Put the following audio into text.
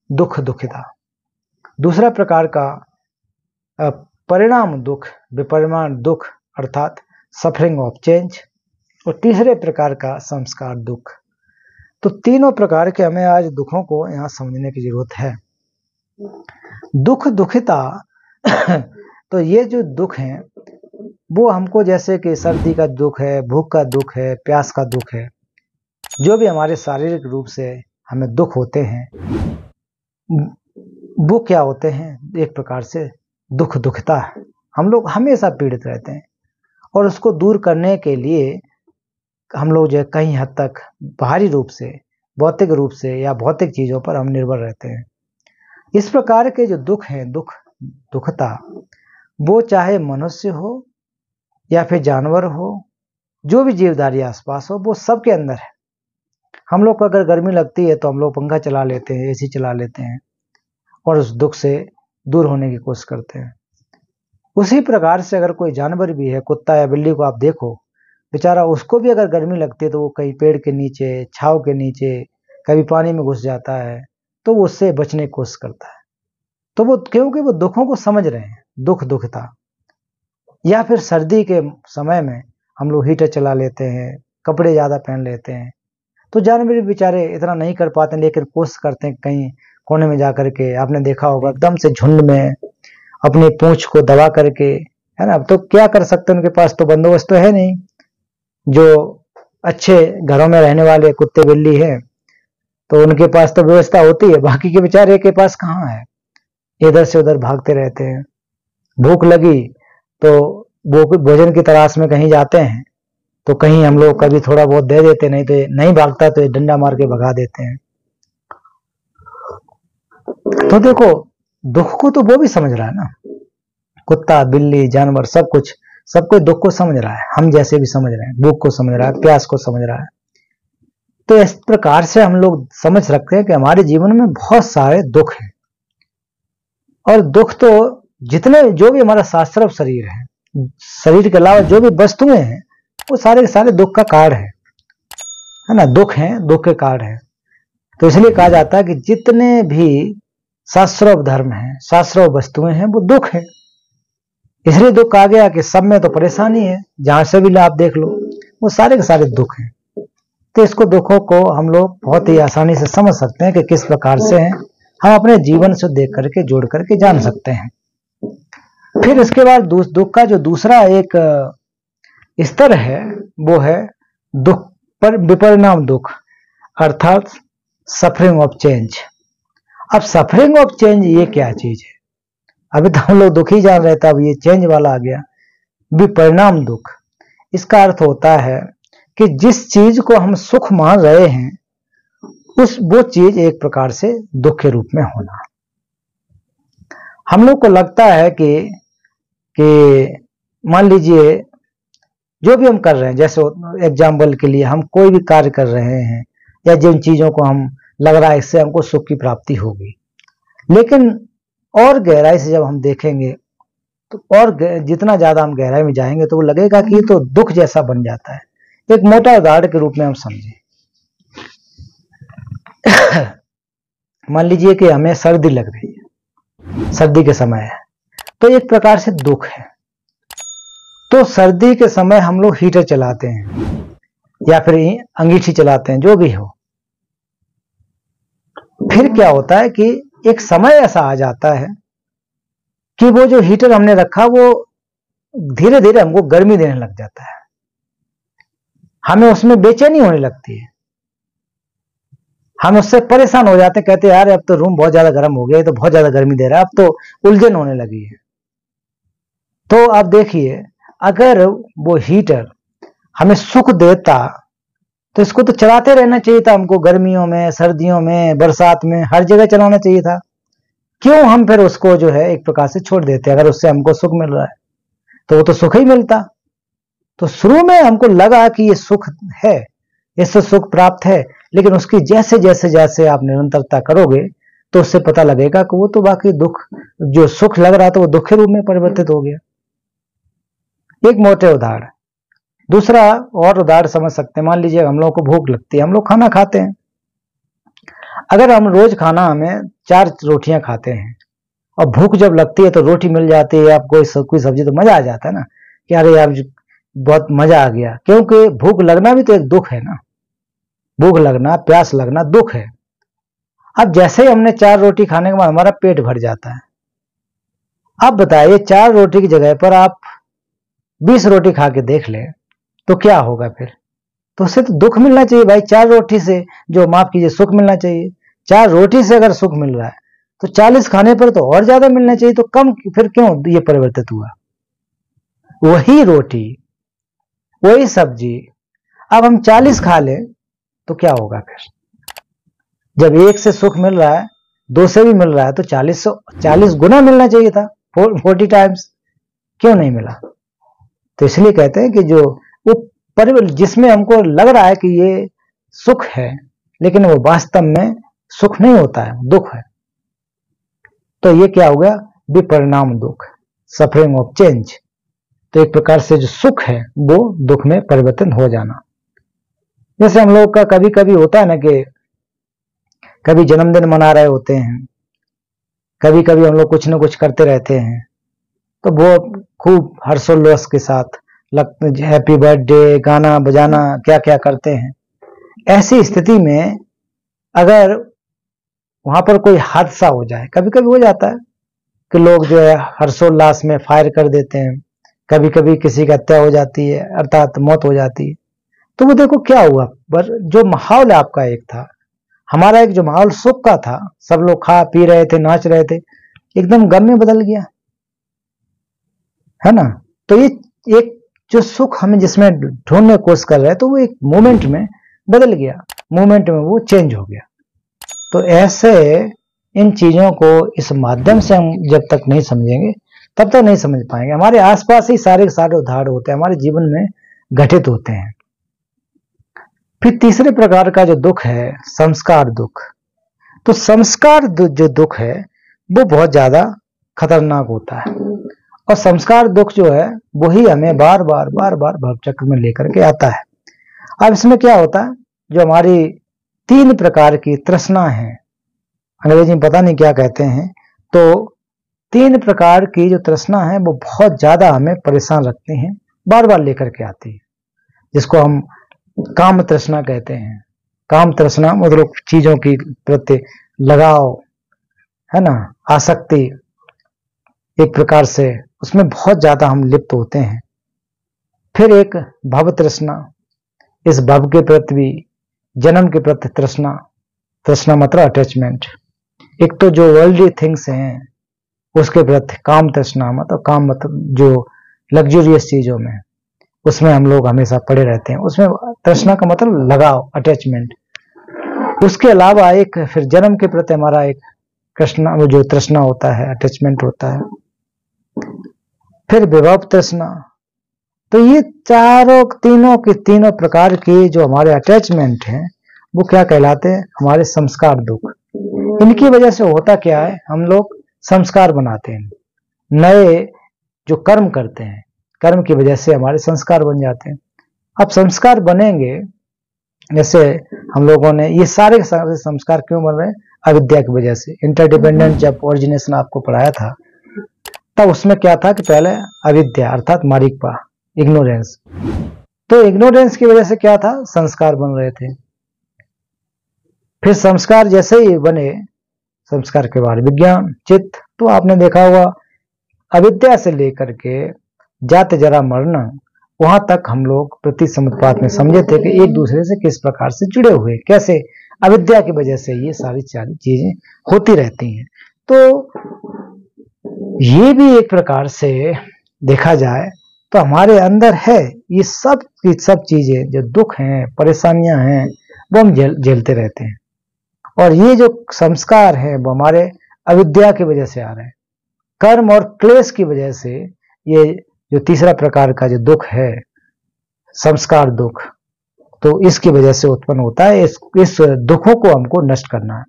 दुख दुखिता। दूसरा प्रकार का परिणाम दुख, विपरिणाम दुख अर्थात सफरिंग ऑफ चेंज। और तीसरे प्रकार का संस्कार दुख। तो तीनों प्रकार के हमें आज दुखों को यहाँ समझने की जरूरत है। दुख दुखिता तो ये जो दुख हैं वो हमको, जैसे कि सर्दी का दुख है, भूख का दुख है, प्यास का दुख है, जो भी हमारे शारीरिक रूप से हमें दुख होते हैं वो क्या होते हैं, एक प्रकार से दुख दुखिता है। हम लोग हमेशा पीड़ित रहते हैं और उसको दूर करने के लिए हम लोग जो है कहीं हद तक बाहरी रूप से, भौतिक रूप से या भौतिक चीजों पर हम निर्भर रहते हैं। इस प्रकार के जो दुख हैं, दुख दुखता, वो चाहे मनुष्य हो या फिर जानवर हो, जो भी जीवधारी आसपास हो, वो सबके अंदर है। हम लोग को अगर गर्मी लगती है तो हम लोग पंखा चला लेते हैं, एसी चला लेते हैं और उस दुख से दूर होने की कोशिश करते हैं। उसी प्रकार से अगर कोई जानवर भी है, कुत्ता या बिल्ली को आप देखो, बेचारा उसको भी अगर गर्मी लगती है तो वो कहीं पेड़ के नीचे, छांव के नीचे, कभी पानी में घुस जाता है, तो वो उससे बचने की कोशिश करता है। तो वो क्योंकि वो दुखों को समझ रहे हैं, दुख दुखता। या फिर सर्दी के समय में हम लोग हीटर चला लेते हैं, कपड़े ज्यादा पहन लेते हैं, तो जानवर भी बेचारे इतना नहीं कर पाते, लेकिन कोशिश करते हैं कहीं कोने में जाकर के, आपने देखा होगा एकदम से झुंड में अपनी पूंछ को दबा करके, है ना। अब तो क्या कर सकते हैं, उनके पास तो बंदोबस्त तो है नहीं। जो अच्छे घरों में रहने वाले कुत्ते बिल्ली हैं तो उनके पास तो व्यवस्था होती है, बाकी के बेचारे के पास कहाँ है, इधर से उधर भागते रहते हैं। भूख लगी तो वो भोजन की तलाश में कहीं जाते हैं, तो कहीं हम लोग कभी थोड़ा बहुत दे देते, नहीं तो नहीं भागता तो डंडा मार के भगा देते हैं। तो देखो, दुख को तो वो भी समझ रहा है ना, कुत्ता बिल्ली जानवर सब कुछ दुख को समझ रहा है, हम जैसे भी समझ रहे हैं, भूख को समझ रहा है, प्यास को समझ रहा है। तो इस प्रकार से हम लोग समझ सकते हैं कि हमारे जीवन में बहुत सारे दुख हैं। और दुख तो जितने जो भी हमारा शास्त्र शरीर है, शरीर के अलावा जो भी वस्तुएं हैं, वो सारे के सारे दुख का कारण है ना। दुख है, दुख के कारण है। तो इसलिए कहा जाता है कि जितने भी शास्त्रों धर्म है, शास्त्रों वस्तुएं हैं, वो दुख है। इसलिए दुख कहा गया कि सब में तो परेशानी है, जहां से भी आप देख लो वो सारे के सारे दुख हैं। तो इसको दुखों को हम लोग बहुत ही आसानी से समझ सकते हैं कि किस प्रकार से हैं, हम अपने जीवन से देख करके जोड़ करके जान सकते हैं। फिर इसके बाद दुख का जो दूसरा एक स्तर है वो है दुख पर विपरिणाम दुख अर्थात सफरिंग ऑफ चेंज। अब सफरिंग ऑफ चेंज ये क्या चीज है, अभी तो हम लोग दुख ही जान रहे थे, अब ये चेंज वाला आ गया, विपरिणाम दुख। इसका अर्थ होता है कि जिस चीज को हम सुख मान रहे हैं वो चीज एक प्रकार से दुख के रूप में होना। हम लोग को लगता है कि मान लीजिए जो भी हम कर रहे हैं, जैसे एग्जाम्पल के लिए हम कोई भी कार्य कर रहे हैं या जिन चीजों को हम लग रहा है इससे हमको सुख की प्राप्ति होगी, लेकिन और गहराई से जब हम देखेंगे तो और जितना ज्यादा हम गहराई में जाएंगे तो वो लगेगा कि ये तो दुख जैसा बन जाता है। एक मोटा उदाहरण के रूप में हम समझें, मान लीजिए कि हमें सर्दी लग रही है, सर्दी के समय है, तो एक प्रकार से दुख है। तो सर्दी के समय हम लोग हीटर चलाते हैं या फिर अंगीठी चलाते हैं, जो भी हो। फिर क्या होता है कि एक समय ऐसा आ जाता है कि वो जो हीटर हमने रखा वो धीरे धीरे हमको गर्मी देने लग जाता है, हमें उसमें बेचैनी होने लगती है, हम उससे परेशान हो जाते हैं, कहते हैं यार अब तो रूम बहुत ज्यादा गर्म हो गया, तो बहुत ज्यादा गर्मी दे रहा है, अब तो उलझन होने लगी है। तो आप देखिए, अगर वो हीटर हमें सुख देता तो इसको तो चलाते रहना चाहिए था हमको, गर्मियों में, सर्दियों में, बरसात में, हर जगह चलाना चाहिए था। क्यों हम फिर उसको जो है एक प्रकार से छोड़ देते? अगर उससे हमको सुख मिल रहा है तो वो तो सुख ही मिलता। तो शुरू में हमको लगा कि ये सुख है, इससे सुख प्राप्त है, लेकिन उसकी जैसे जैसे जैसे आप निरंतरता करोगे तो उससे पता लगेगा कि वो तो बाकी दुख, जो सुख लग रहा था वो दुख के रूप में परिवर्तित हो गया। एक मोटे उदाहरण। दूसरा और उदाहरण समझ सकते हैं, मान लीजिए हम लोगों को भूख लगती है, हम लोग खाना खाते हैं। अगर हम रोज खाना हमें 4 रोटियां खाते हैं और भूख जब लगती है तो रोटी मिल जाती है, आप कोई सब्जी, तो मजा आ जाता है ना कि अरे यार बहुत मजा आ गया, क्योंकि भूख लगना भी तो एक दुख है ना। भूख लगना, प्यास लगना दुख है। अब जैसे ही हमने 4 रोटी खाने के बाद हमारा पेट भर जाता है, अब बताइए 4 रोटी की जगह पर आप 20 रोटी खा के देख ले तो क्या होगा फिर? तो उससे तो दुख मिलना चाहिए भाई। 4 रोटी से जो माफ कीजिए सुख मिलना चाहिए। 4 रोटी से अगर सुख मिल रहा है तो 40 खाने पर तो और ज्यादा मिलना चाहिए। तो कम फिर क्यों ये परिवर्तित हुआ? वही रोटी, वही सब्जी अब हम 40 खा लें तो क्या होगा फिर? जब 1 से सुख मिल रहा है, 2 से भी मिल रहा है, तो 40 गुना मिलना चाहिए था, 40 टाइम्स। क्यों नहीं मिला? तो इसलिए कहते हैं कि जो वो जिसमें हमको लग रहा है कि ये सुख है, लेकिन वो वास्तव में सुख नहीं होता है, दुख है। तो ये क्या हो गया? विपरिणाम दुख, सफरिंग ऑफ चेंज। तो एक प्रकार से जो सुख है वो दुख में परिवर्तन हो जाना। जैसे हम लोग का कभी कभी होता है ना कि कभी जन्मदिन मना रहे होते हैं, कभी कभी हम लोग कुछ न कुछ करते रहते हैं, तो वो खूब हर्षोल्लास के साथ हैप्पी बर्थडे, गाना बजाना क्या क्या करते हैं। ऐसी स्थिति में अगर वहां पर कोई हादसा हो जाए, कभी कभी हो जाता है कि लोग जो है हर्षोल्लास में फायर कर देते हैं, कभी कभी किसी की हत्या हो जाती है, अर्थात मौत हो जाती है। तो वो देखो क्या हुआ, पर जो माहौल आपका एक था, हमारा एक जो माहौल सुख का था, सब लोग खा पी रहे थे, नाच रहे थे, एकदम गम में बदल गया, है ना। तो ये एक जो सुख हमें जिसमें ढूंढने की कोशिश कर रहे हैं, तो वो एक मोमेंट में बदल गया, मोमेंट में वो चेंज हो गया। तो ऐसे इन चीजों को इस माध्यम से हम जब तक नहीं समझेंगे तब तक नहीं समझ पाएंगे। हमारे आसपास ही सारे उदाहरण होते हैं, हमारे जीवन में घटित होते हैं। फिर तीसरे प्रकार का जो दुख है, संस्कार दुख। तो संस्कार जो दुख है वो बहुत ज्यादा खतरनाक होता है, और संस्कार दुख जो है वही हमें बार बार भवचक्र में लेकर के आता है। अब इसमें क्या होता है, जो हमारी 3 प्रकार की तृष्णा है, अंग्रेजी में पता नहीं क्या कहते हैं, तो 3 प्रकार की जो तृष्णा है वो बहुत ज्यादा हमें परेशान रखती हैं, बार बार लेकर के आती है, जिसको हम काम तृष्णा कहते हैं। काम तृष्णा मतलब चीजों की प्रति लगाव, है ना, आसक्ति, एक प्रकार से उसमें बहुत ज्यादा हम लिप्त होते हैं। फिर एक भव तृष्णा, इस भव के प्रति भी, जन्म के प्रति तृष्णा, तृष्णा मतलब अटैचमेंट। एक तो जो वर्ल्डली थिंग्स हैं उसके प्रति काम तृष्णा, मतलब काम मतलब जो लग्जरियस चीजों में, उसमें हम लोग हमेशा पड़े रहते हैं, उसमें तृष्णा का मतलब लगाव, अटैचमेंट। उसके अलावा एक फिर जन्म के प्रति हमारा एक कृष्णा, जो तृष्णा होता है, अटैचमेंट होता है। फिर विभव तृष्णा। तो ये तीनों प्रकार की जो हमारे अटैचमेंट हैं वो क्या कहलाते हैं? हमारे संस्कार दुख। इनकी वजह से होता क्या है, हम लोग संस्कार बनाते हैं, नए जो कर्म करते हैं, कर्म की वजह से हमारे संस्कार बन जाते हैं। अब संस्कार बनेंगे, जैसे हम लोगों ने ये सारे संस्कार क्यों बन रहे हैं? अविद्या की वजह से। इंटरडिपेंडेंट जब ओरिजिनेशन आपको पढ़ाया था तब उसमें क्या था कि पहले अविद्या अर्थात मारीकपा, इग्नोरेंस। तो इग्नोरेंस की वजह से क्या था? संस्कार बन रहे थे। फिर संस्कार जैसे ही बने, संस्कार के बाद विज्ञान, चित्त। तो आपने देखा होगा अविद्या से लेकर के जाति जरा मरना, वहां तक हम लोग प्रति समुत्पात में समझे थे कि एक दूसरे से किस प्रकार से जुड़े हुए, कैसे अविद्या की वजह से ये सारी चीजें होती रहती हैं। तो ये भी एक प्रकार से देखा जाए तो हमारे अंदर है ये सब की सब चीजें, जो दुख हैं, परेशानियां हैं, वो हम झेलते रहते हैं। और ये जो संस्कार है वो हमारे अविद्या की वजह से आ रहे हैं, कर्म और क्लेश की वजह से। ये जो तीसरा प्रकार का जो दुख है, संस्कार दुख, तो इसकी वजह से उत्पन्न होता है। इस दुखों को हमको नष्ट करना है।